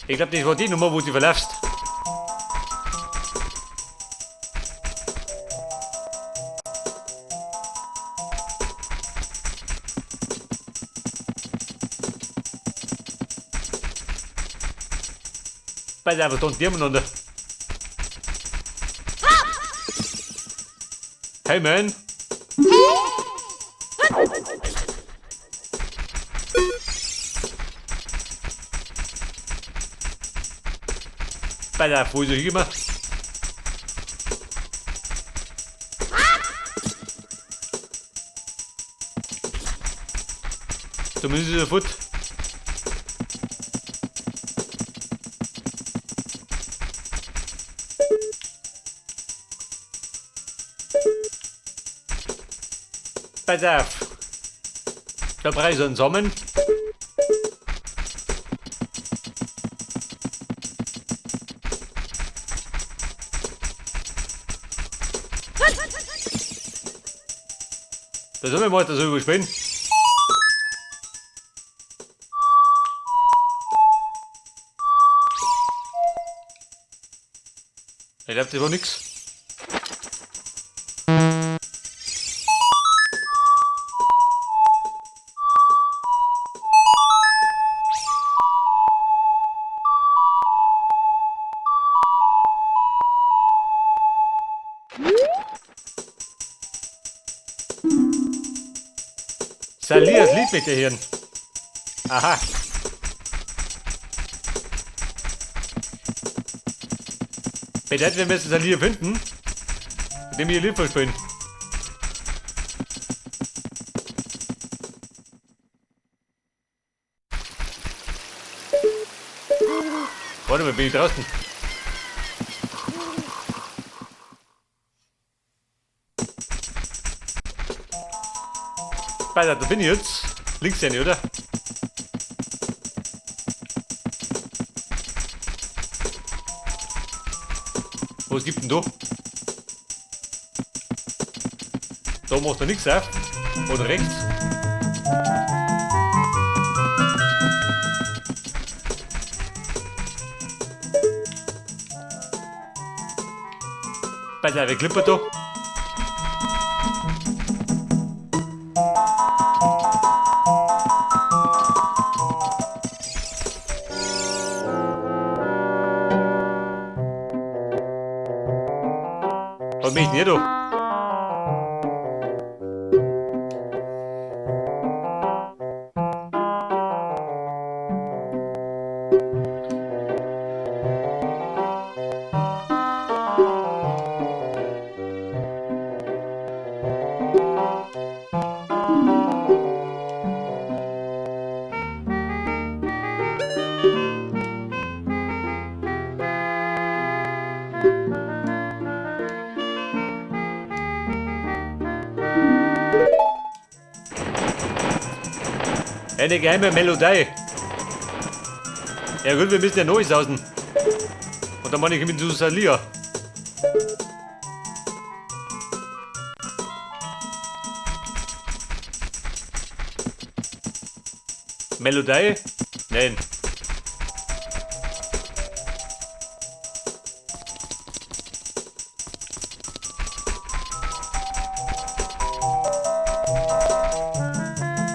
Ich glaube, das war die Nummer, wo du verlaufst. Pass auf, was tun die miteinander? Hey man! Pass auf, wo ist er hingekommen? Zumindest ist er fort. Pass auf. Da brauche ich so einen Samen. Da sollen wir mal das überspielen. Ich glaube, das war nix. Saliers Lied mit dir Hirn. Aha. Bedeutet, wir müssen Salier finden, indem wir ihr Lied verspielen. Warte mal, bin ich draußen? Weiter, da bin ich jetzt. Links ja nicht, oder? Was gibt denn da? Da macht er nichts auf. Oder rechts. Pass auf, wer klippert da? Was bin ich denn hier, du? Eine geheime Melodie. Ja gut, wir müssen ja neu sausen. Und dann mache ich mit Susalia. Melodie? Nein.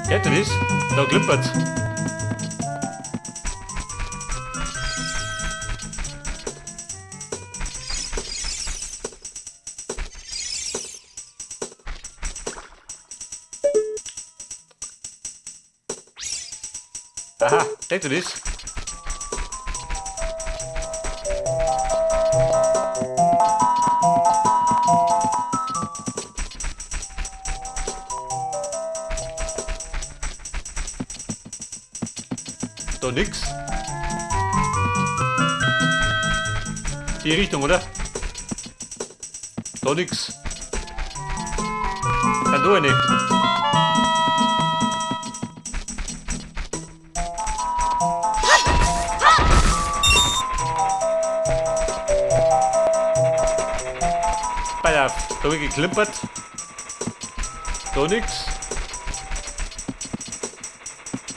Hört ihr das? Da klimpert. Aha, seht ihr das? Da nix. Die Richtung, oder? Da nix. Kann da eine. Pass auf, da habe ich geklimpert. Da nix.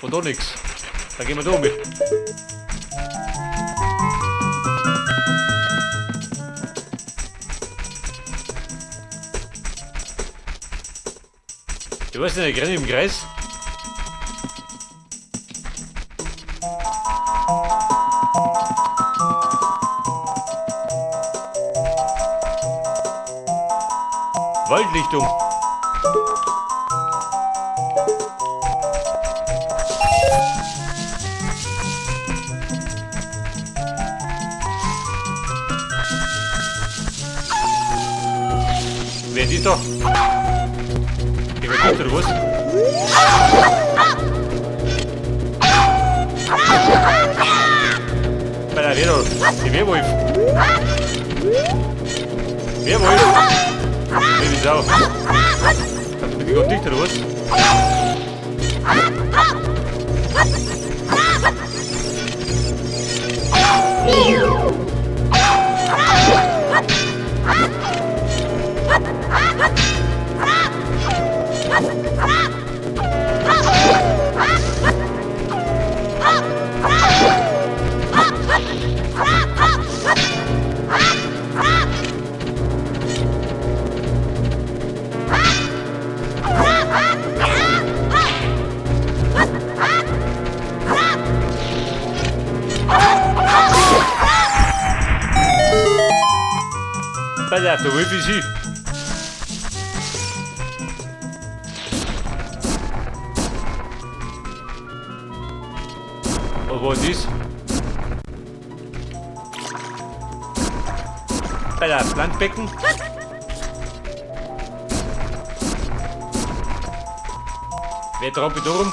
Und da nix. Dann gehen wir da mit. Du warst in der Grenze im Kreis. Waldlichtung. Wer ist da? Ich weiß nicht, oder was? Bei der Reda, die Werwolf. Werwolf. Wie Sau. Kannst du mich gerade dicht, oder was? Pass auf, der Wolf ist hin. Und was ist? Pass auf, Landbecken. Wer trampelt da rum?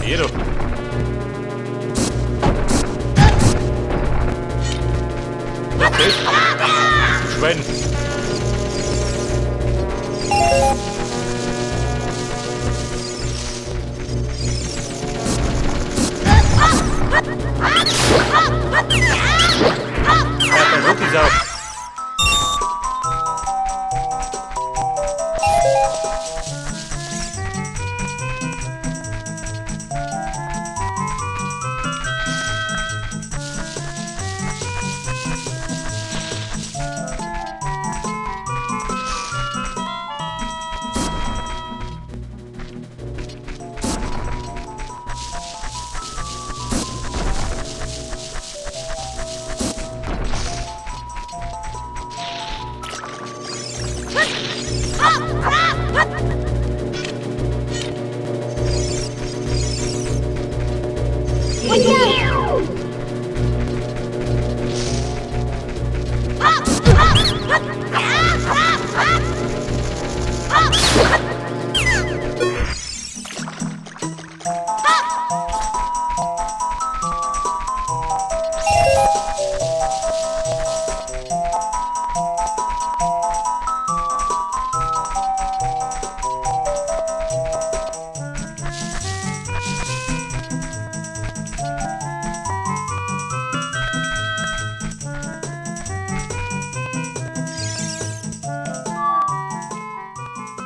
Jeder. Was ist das? Schwein. Ja, der Ruck ist auf.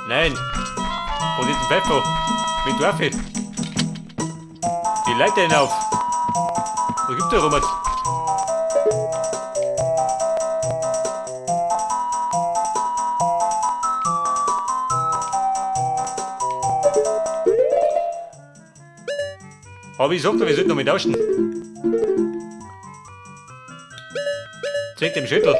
Nein, und nicht ein Pfeffer, mit Waffe. Die Leiter hinauf. Wo gibt der Robert? Aber ich sag dir, wir sollten noch mal tauschen. Zeig dem Schüttel.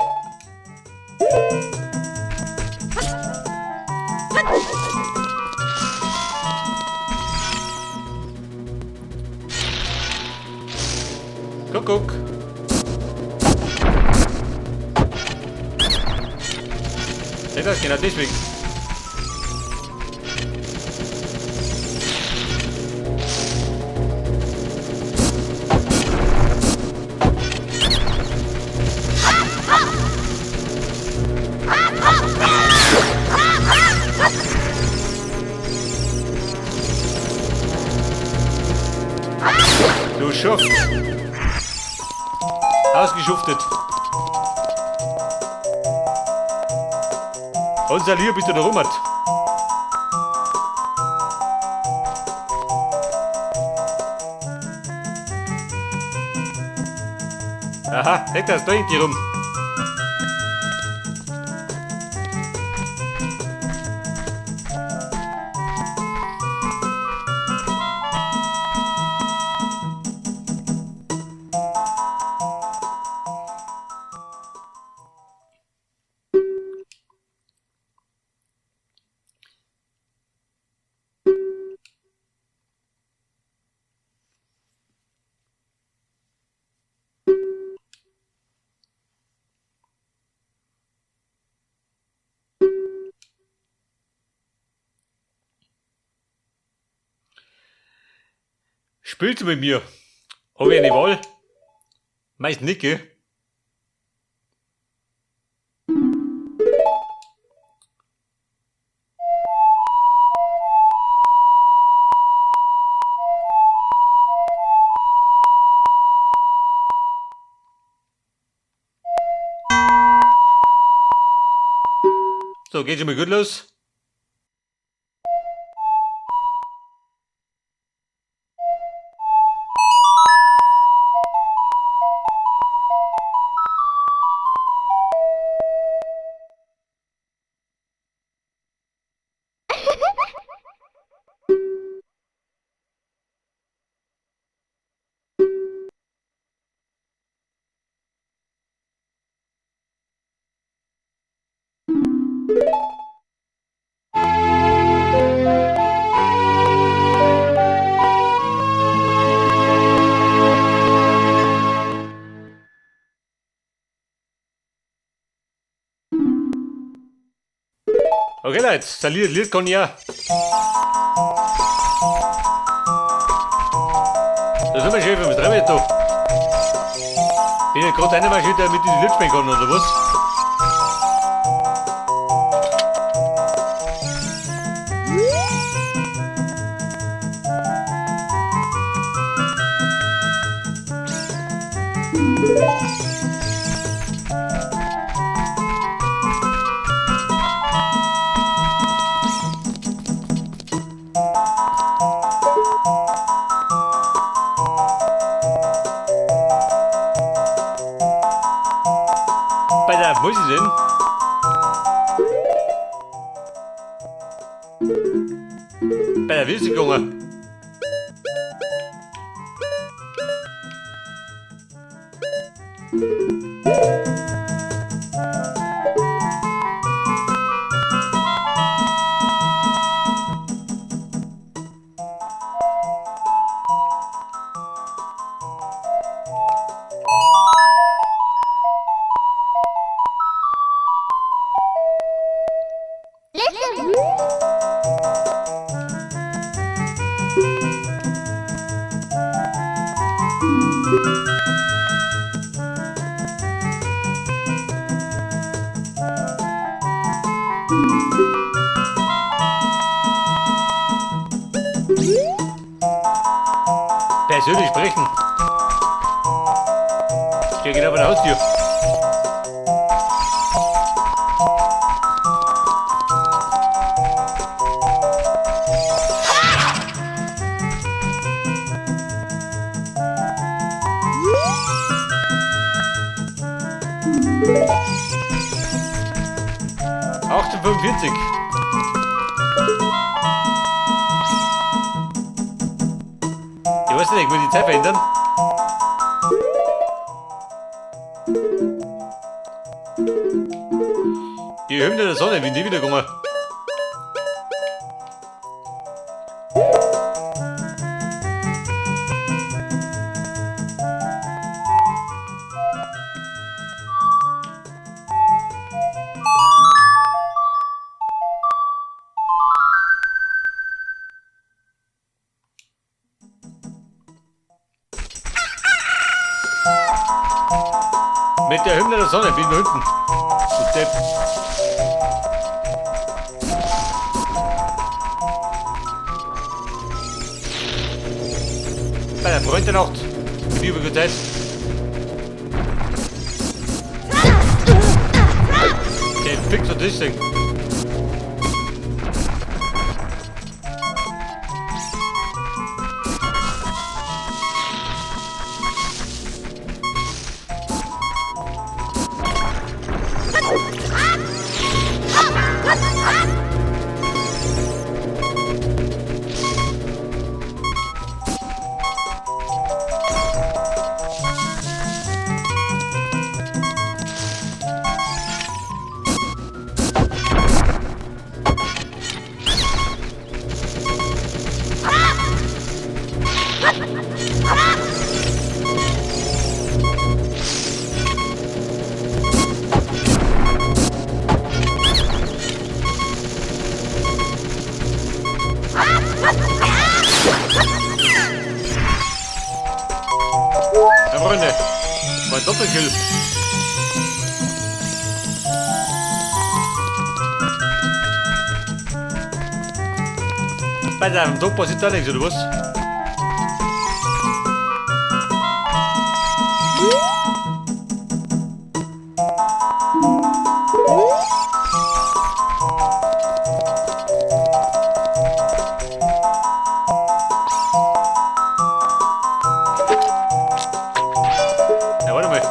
Guck. Seht ihr das? Genau deswegen. Du Schuft. Ausgeschuftet. Unser Lieb bist du da rummert. Aha, leg das durch die rum. Spielst du mit mir? Hab ich eine Wahl? Meist nicht, gell? So, geht schon mal gut los. Okay, Leute, das Lied kann ich ja. Da sind wir schon mit dran da. Bin ja gerade einer Maschine, der mit in die Lied spielen kann, oder was? Bei der, wo ist sie denn? Bei der Wilsigunge. Persönlich sprechen. Ich gehe genau vor der Haustür. ...18:45. Ich weiß nicht, ich muss die Zeit verändern. Die Hymne der Sonne, wie nie wieder gegangen. Mit der Hymne der Sonne, bin ich hinten. Du Depp. Bei der Freund der Nacht. Wie über Zeit. Okay, fix und das Ding. Doppelkill. Bei deinem Druck passiert da nichts, oder was? Ja, warte mal.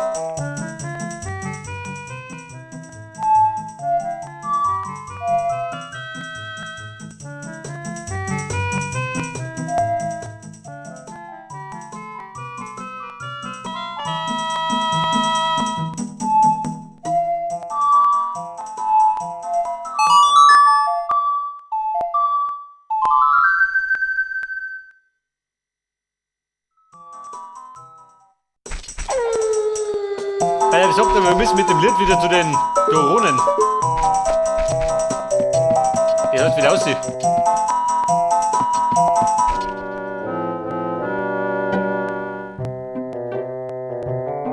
Weil ich sagte, wir müssen mit dem Lied wieder zu den Doronen. Wie hört wieder aussieht.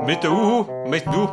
Mit der Uhu, möchtest du?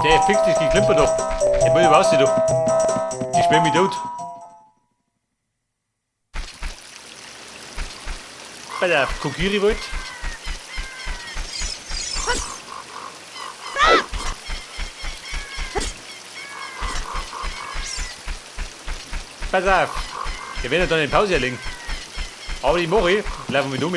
Der fix dich geklimpert doch. Ich will über aussehen doch. Ich spiel mich tot. Bei der Kokiri wollt. Pass auf. Wir werden dann in Pause erlegen. Aber die Mori laufen mit um.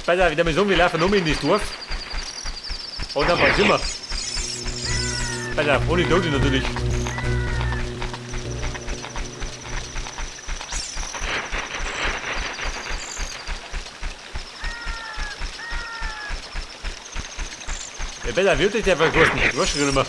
Pass auf, wieder mal so, wir laufen um in das Dorf. Und dann sind wir. Pass auf, ohne Tote natürlich. Ja, besser wird dich der verkosten. Du hast schon nicht mehr.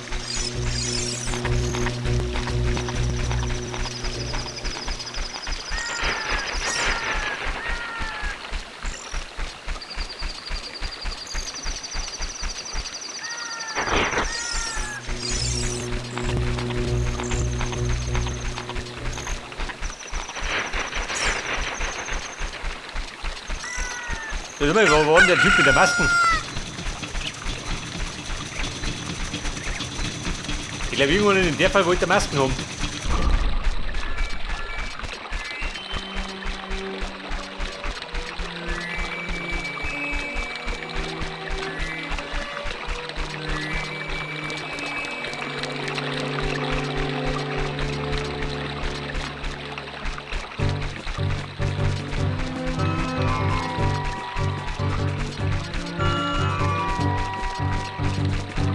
Wo war denn der Typ mit der Masken? Ich glaube, irgendwann in der Fall wollte er Masken haben.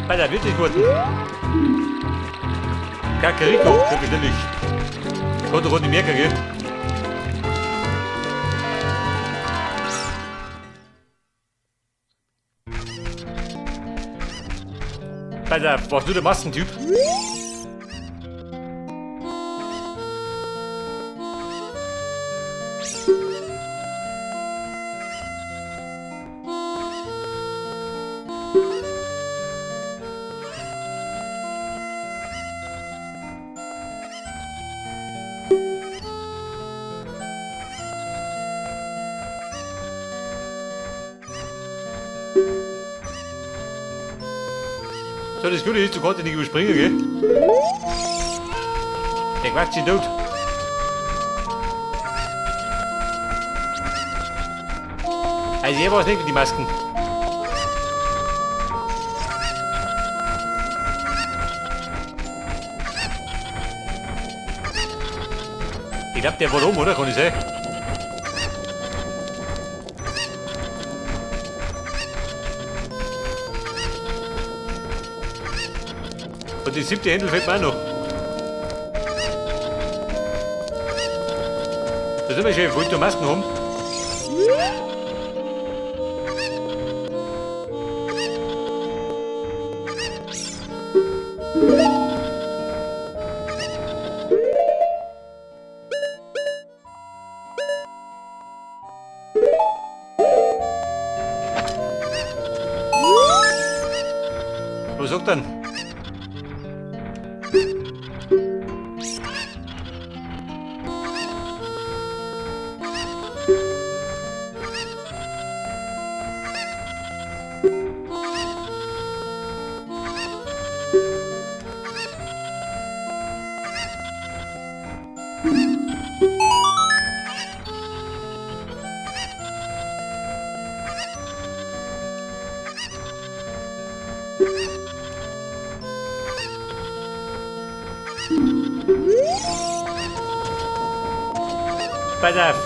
Bei der wirklich guten. Kakariko, natürlich. Konnte rund die Merker gehen. Bei der, warst du der Maskentyp? So, das Gute ist, du kannst nicht überspringen, gell? Der quatscht sich tot. Also hier war es nicht mit die Masken. Ich glaube, der war oben, oder? Kann ich sehen? Und die 7. Händel fällt mir auch noch. Da sind wir schon, wollt ihr Masken haben? Was sagt dann? Pass auf!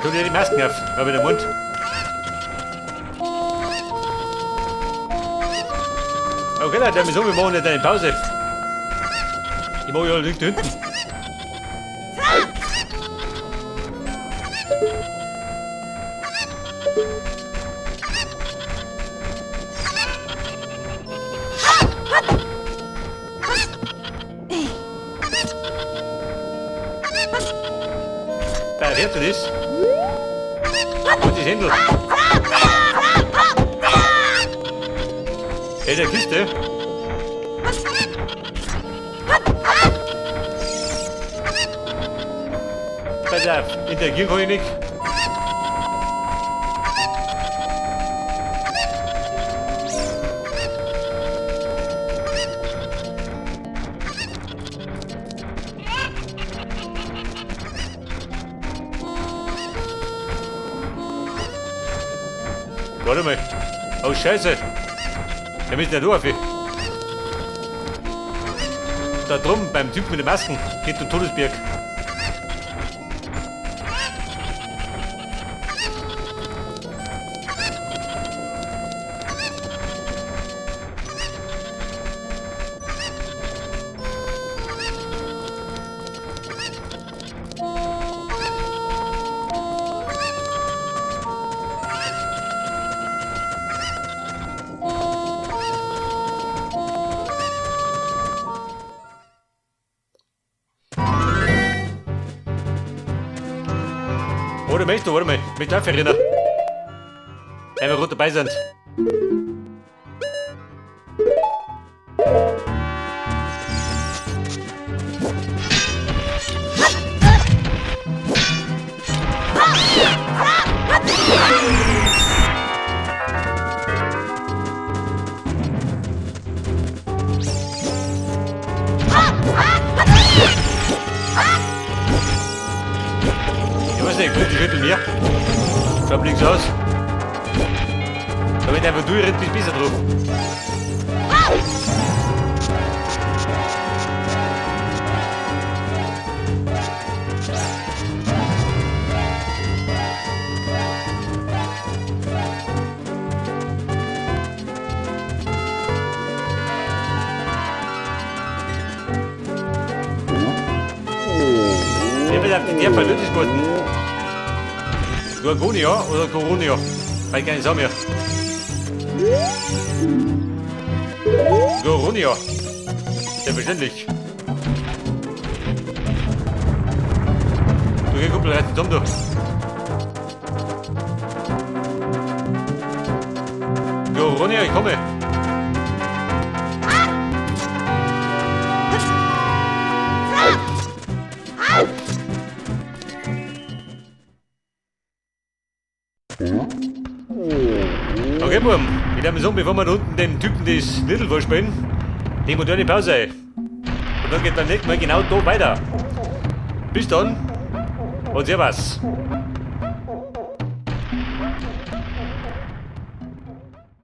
Tu dir die Masken auf, über den Mund. Okay, dann wir so, wir machen jetzt eine Pause. Ich mache ja nicht hinten. Da hört ihr das? Und das Händel. In der Kiste. Pass auf, interagieren kann ich nicht. Warte mal. Oh, Scheiße. Der müssen ja durch. Da drum, beim Typ mit den Masken, geht der Todesberg. Oder möchtest du, warte mal, mit der erinnern. Wenn wir gut dabei sind. Ich weiß nicht, gut, die schütteln mir. Schau links aus. Da wird einfach durchrennt, bis besser drauf. Ich bin auf die Tierfall nötig geworden. Gorgonia oder Coronia? Weil ich gar nicht sagen mehr. Coronia. Selbstverständlich. Du geh Kumpel, reiß den Tom durch. Coronia, ich komme. Okay, Buben, ich darf mir sagen, bevor wir da unten dem Typen das Little vorspielen, nehmen wir da eine Pause ein. Und dann geht beim nächsten Mal genau da weiter. Bis dann und servus.